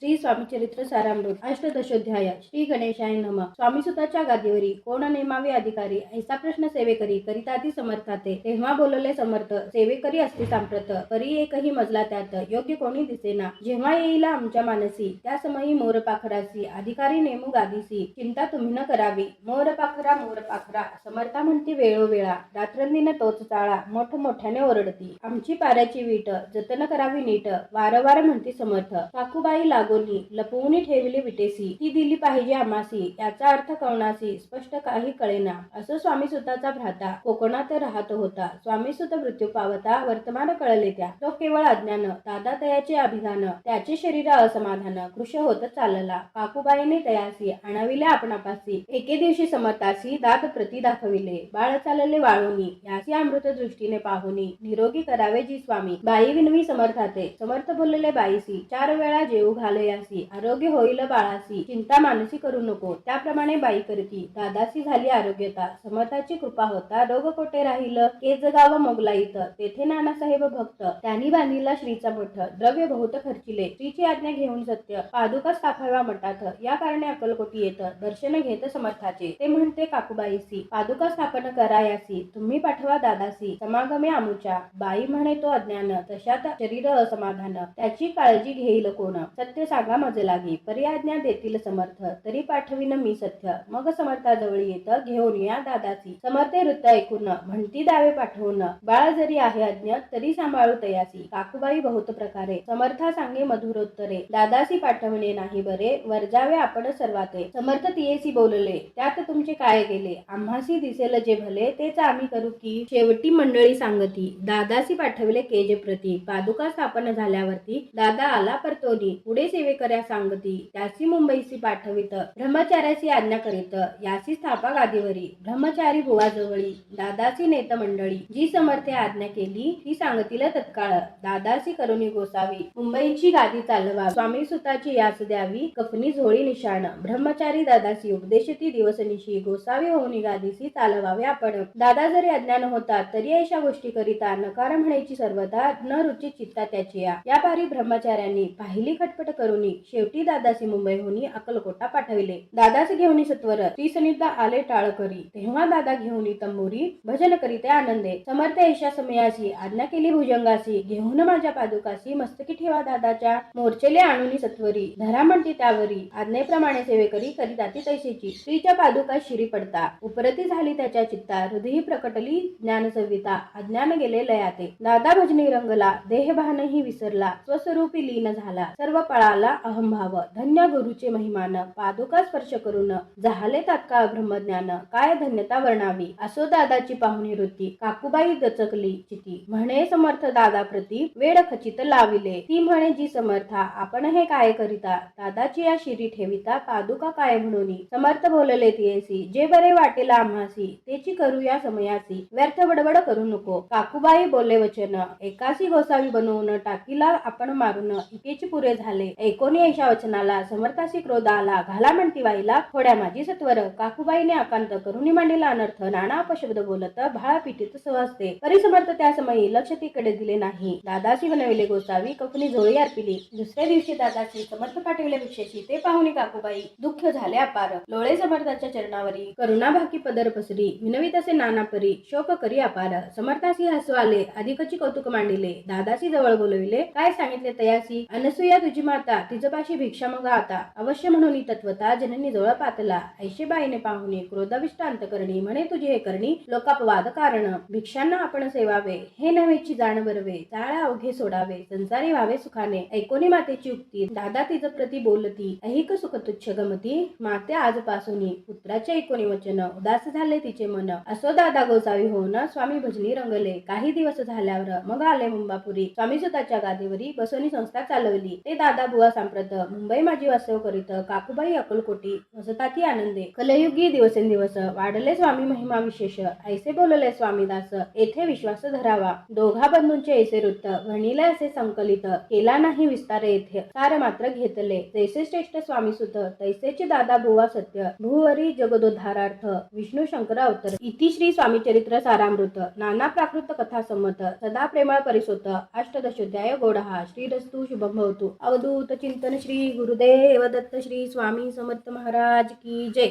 श्री स्वामी चरित्र सारामृत अष्टदशोध्याय श्री गणेशाय नमः। स्वामी सुताच्या गादीवरी कोण नेमावे अधिकारी ऐसा प्रश्न सेवेकरी करिताती समर्थाते। तेव्हा बोलले समर्थ सेवेकरी असती सांप्रत परी एकही मजला त्यात योग्य कोणी दिसेना। जेव्हा येईल आमच्या मानसी त्या समयी मोर पाखरासी अधिकारी नेमू गादीसी चिंता तुम्ही न करावी। मोर पाखरा समर्था म्हणती वेळोवेळा रात्रंदिन तोच चाळा मोठमोठ्याने ओरडती आमची पाऱ्याची वीट जतन करावी नीट वारंवार म्हणती समर्थ। काकूबाई लागोनी लपवून ठेवली विटेसी ती दिली पाहिजे आमासी याचा अर्थ कळणासी स्पष्ट काही कळेना। असो स्वामी सुताचा भ्राता कोकणात राहत होता। स्वामी सुत मृत्यू पावता वर्तमान कळले त्या तो केवळ अज्ञान दादा तयाचे अभिधान त्याचे शरीर असमाधान कृश होत चालला। काकूबाईने तयासी आणाविले आपणापासी एके दिवशी समर्थासी दात प्रती दाखविले बाळ चालले वाळूनी यासी अमृत दृष्टीने पाहुनी निरोगी करावे जी स्वामी। बाई विनवी समर्थाते समर्थ बोलले बाईसी 4 वेळा जेवू घालयासी आरोग्य होईल बाळासी चिंता मानसी करू नको। त्याप्रमाणे बाई करती दादासी झाली आरोग्यता समर्थाची कृपा होता रोग कोठे राहील। केज गाव मोगलाईत तेथे नानासाहेब भक्त त्यांनी बांधिला श्रीचा मठ द्रव्य बहुत खर्चिले श्रीची आज्ञा घेऊन सत्य पादुका स्थापाव्या मठात या कारणे अक्कलकोटी येत दर्शन घेत समर्थाचे। ते म्हणते काकूबाईसी पादुका स्थापन करायासी तुम्ही पाठवा दादासी समागमे आमुच्या। बाई म्हणे तो अज्ञान तशात शरीर असमाधान त्याची काळजी घेईल कोण सत्य सांगा मज लागी परी आज्ञा देतील समर्थ तरी पाठविन मी सत्य। मग समर्थाजवळ येत घेऊन या दादासी समर्थे वृत्त ऐकून म्हणती दावे पाठवून बाळ जरी आहे अज्ञ तरी सांभाळू तयासी। काकूबाई बहुत प्रकारे समर्था सांगे मधुरोत्तरे दादासी पाठवणे नाही बरे वर्जावे आपण सर्वाते। समर्थ तियेसी बोलले त्यात तुमचे काय गेले आम्हासी दिसेल जे भले तेच आम्ही करू की। शेवटी मंडळी सांगती दादासी पाठविले केज प्रती पादुका स्थापन झाल्यावरती दादा आला परतोनी पुढे सेवेकऱ्या सांगती त्यासी मुंबईसी पाठवित ब्रह्मचार्यासी आज्ञा करीत यासी स्थापा गादीवरी ब्रह्मचारी बुवाजवळी दादासी नेत मंडळी जी समर्थे आज्ञा केली ती सांगतील तत्काळ दादासी करुणी गोसावी मुंबईची गादी चालवा स्वामी सुताची यास द्यावी कफनी झोळी निशाण। ब्रह्मचारी दादासी उपदेशती दिवसनिशी गोसावी होऊनी गादीसी चालवावे आपण। दादा जरी अज्ञान होता तरी अशा गोष्टी करिता नकार म्हणायची सर्वदा न रुची चित्ता त्याची या पारी ब्रह्मचार्यांनी पाहिली खटपट करुनी शेवटी दादासी मुंबईहून अक्कलकोटा पाठविले। दादासी घेऊनी सत्वर श्रीसनिध आले टाळ करी तेव्हा दादा घेऊनी तंबोरी भजन करीते आनंदे। समर्थ ऐशा समयासी आज्ञा केली भुजंगासी घेऊन माझ्या पादुकासी मस्तकी ठेवा दादाच्या मोर्चेले आणूनी सत्वरी धरा म्हणती त्यावरी आज्ञेप्रमाणे सेवेकरी करीताती तैसेची। श्रीच्या पादुका शिरी पडता उपरती झाली त्याच्या चित्ता हृदयी प्रकटली ज्ञान संविता अज्ञान गेले लयाते। दादा भजनी रंगला देहभानही विसरला स्वस्वरूपी लीन झाला सर्व पळाला अहंभाव धन्य गुरुचे महिमान पादुका स्पर्श करून झाले तात्काळ ब्रह्मज्ञान काय धन्यता वर्णावी। असो दादाची पाहुणी वृत्ती काकूबाई दचकली चिती म्हणे समर्थ दादा प्रती वेड खचित लाविले। ती म्हणे जी समर्था आपण हे काय करिता दादाची या शिरी ठेविता पादुका काय म्हणून। समर्थ बोलले तियेसी जे बरे वाटेल आम्हासी तेची करू या समयासी व्यर्थ बडबड करू नको। काकूबाई बोलले वचन एकासी गोसावी बनवून टाकीला आपण मारून इकेची पुरे झाले। ऐकोनी ऐशा वचनाला समर्थासी क्रोध आला घाला म्हणती वाईला खोड्या माझी सत्वर। काकूबाईने अकांत करुणी मांडीला अनर्थ नाना अपशब्द बोलत भाळा पिटीत सहजते परी समर्थ त्या समयी लक्ष तिकडे दिले नाही। दादासी बनविले गोसावी कफनी झोळी अर्पिली। दुसऱ्या दिवशी दादासी समर्थ पाठविले भिक्षेची ते पाहुणी काकूबाई दुःख झाले अपार लोळे समर्थाच्या चरणावरी करुणा भाकी पदर पसरी विनवी तसे नाना परी शोक करी अपार। समर्थासी हसू आले अधिकची कौतुक मांडिले दादासी जवळ बोलविले काय सांगितले तयासी अनसुया तुझी माता तिजपाशी भिक्षा मग आता अवश्य म्हणून तत्वता जननी जवळ पातला। ऐशेबाईने पाहुणे क्रोधाविष्ट अंतकरणी म्हणे तुझी हे करणी लोकापवाद कारण भिक्षांना आपण सेवावे हे नव्हेची जाण बरवे चाळा अवघे सोडावे संसारी व्हावे सुखाने। ऐकोनी मातेची उक्ती दादा तिज प्रती बोलती ऐहिक सुख तुच्छ गमती माते आजपासूनी पुत्राचे ऐकोनी वचन उदास झाले तिचे मन। असो दादा गोसावी होऊन स्वामी भजनी रंगले काही दिवस झाल्यावर मग आले मुंबापुरी स्वामी सुताच्या गादीवरी बसवणी संस्था चालवली। ते दादा बुवा सांप्रत मुंबई माझी वास्तव करीत काकूबाई अक्कलकोटी वसताती आनंदे। कलयुगी दिवसेंदिवस वाढले स्वामी महिमा विशेष ऐसे बोलले स्वामीदास येथे विश्वास धरावा। दोघा बंधूंचे ऐसे वृत्त म्हणिले असे संकलित केला नाही विस्तार येथे सार मात्र घेतले जैसे श्रेष्ठ स्वामी सुत तैसेचे दादा बुवा सत्य भूवरी जगदोद्धारार्थ विष्णू शंकर अवतर। इति श्री स्वामी चरित्र सारामृत नाना प्राकृत कथा संमत सदा प्रेमळ परिसोत अष्टदशोध्याय गोडहा श्रीरस्तु शुभम भवतु। अवधूत चिंतन श्री गुरुदेव दत्त श्री स्वामी समर्थ महाराज की जय.